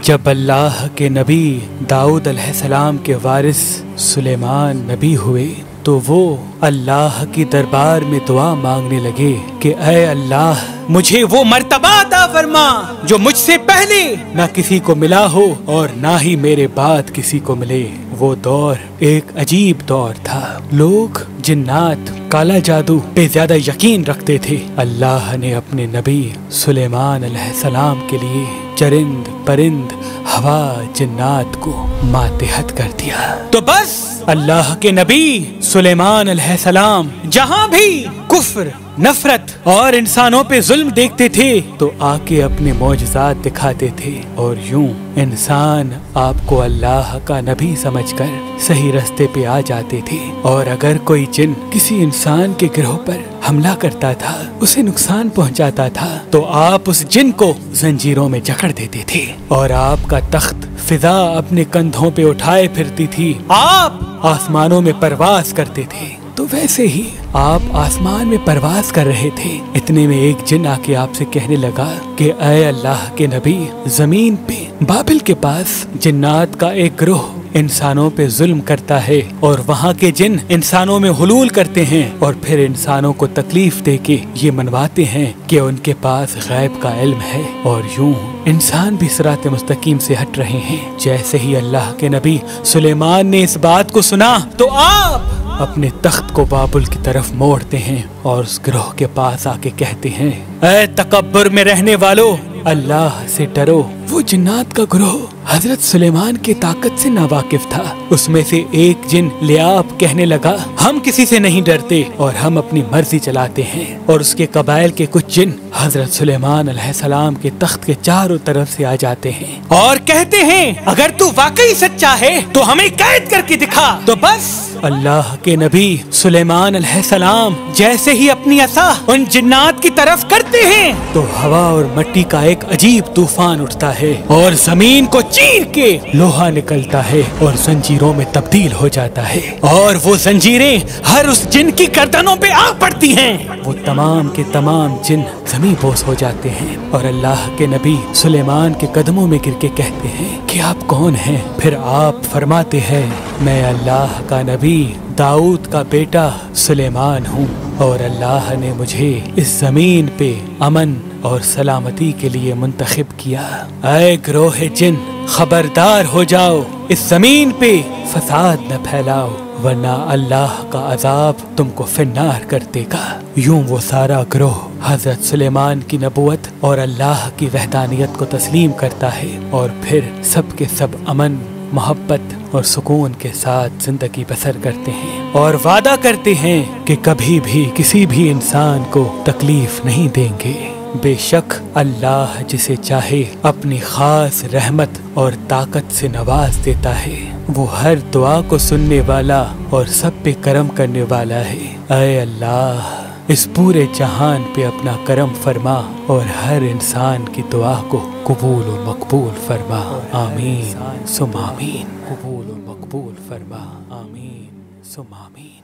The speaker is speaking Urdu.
جب اللہ کے نبی داؤد علیہ السلام کے وارث سلیمان نبی ہوئے تو وہ اللہ کی دربار میں دعا مانگنے لگے کہ اے اللہ مجھے وہ مرتبہ عطا فرما جو مجھ سے پہلے نہ کسی کو ملا ہو اور نہ ہی میرے بعد کسی کو ملے۔ وہ دور ایک عجیب دور تھا، لوگ جنات کالا جادو پہ زیادہ یقین رکھتے تھے۔ اللہ نے اپنے نبی سلیمان علیہ السلام کے لیے چرند پرند ہوا جنات کو ماتحت کر دیا۔ تو بس اللہ کے نبی سلیمان علیہ السلام جہاں بھی کفر نفرت اور انسانوں پہ ظلم دیکھتے تھے تو آ کے اپنے معجزات دکھاتے تھے، اور یوں انسان آپ کو اللہ کا نبی سمجھ کر صحیح راستے پہ آ جاتے تھے۔ اور اگر کوئی جن کسی انسان کے گروہ پر حملہ کرتا تھا، اسے نقصان پہنچاتا تھا، تو آپ اس جن کو زنجیروں میں جکڑ دیتے تھے، اور آپ کا تخت فضا اپنے کندھوں پہ اٹھائے پھرتی تھی، آپ آسمانوں میں پرواز کرتے تھے۔ تو ویسے ہی آپ آسمان میں پرواز کر رہے تھے، اتنے میں ایک جن آ کے آپ سے کہنے لگا کہ اے اللہ کے نبی، زمین پہ بابل کے پاس جنات کا ایک گروہ انسانوں پہ ظلم کرتا ہے، اور وہاں کے جن انسانوں میں حلول کرتے ہیں اور پھر انسانوں کو تکلیف دے کے یہ منواتے ہیں کہ ان کے پاس غیب کا علم ہے، اور یوں انسان بھی صراط مستقیم سے ہٹ رہے ہیں۔ جیسے ہی اللہ کے نبی سلیمان نے اس بات کو سنا تو آپ اپنے تخت کو بابل کی طرف موڑتے ہیں اور اس گروہ کے پاس آ کے کہتے ہیں اے تکبر میں رہنے والو، اللہ سے ڈرو۔ وہ جنات کا گروہ حضرت سلیمان کی طاقت سے ناواقف تھا۔ اس میں سے ایک جن لیاب کہنے لگا ہم کسی سے نہیں ڈرتے اور ہم اپنی مرضی چلاتے ہیں، اور اس کے قبائل کے کچھ جن حضرت سلیمان علیہ السلام کے تخت کے چاروں طرف سے آ جاتے ہیں اور کہتے ہیں اگر تو واقعی سچا ہے تو ہمیں قید کر کے دکھا۔ تو بس اللہ کے نبی سلیمان علیہ السلام جیسے ہی اپنی عصا ان جنات کی طرف کرتے ہیں تو ہوا اور مٹی کا ایک عجیب طوفان اٹھتا ہے اور زمین کو چیر کے لوہا نکلتا ہے اور زنجیروں میں تبدیل ہو جاتا ہے، اور وہ زنجیریں ہر اس جن کی گردنوں پہ آ پڑتی ہیں۔ وہ تمام کے تمام جن زمین بوس ہو جاتے ہیں، اور اللہ کے نبی سلیمان کے قدموں میں گر کے کہتے ہیں کہ آپ کون ہیں؟ پھر آپ فرماتے ہیں میں اللہ کا نبی داؤد کا بیٹا سلیمان ہوں، اور اللہ نے مجھے اس زمین پہ امن اور سلامتی کے لیے منتخب کیا۔ اے گروہ جن، خبردار ہو جاؤ، اس زمین پہ فساد نہ پھیلاؤ ورنہ اللہ کا عذاب تم کو فنار کر دے گا۔ یوں وہ سارا گروہ حضرت سلیمان کی نبوت اور اللہ کی وحدانیت کو تسلیم کرتا ہے، اور پھر سب کے سب امن محبت اور سکون کے ساتھ زندگی بسر کرتے ہیں، اور وعدہ کرتے ہیں کہ کبھی بھی کسی بھی انسان کو تکلیف نہیں دیں گے۔ بے شک اللہ جسے چاہے اپنی خاص رحمت اور طاقت سے نواز دیتا ہے، وہ ہر دعا کو سننے والا اور سب پہ کرم کرنے والا ہے۔ اے اللہ اس پورے جہان پہ اپنا کرم فرما اور ہر انسان کی دعا کو قبول و مقبول فرما، آمین ثم آمین۔ قبول و مقبول فرما، آمین ثم آمین۔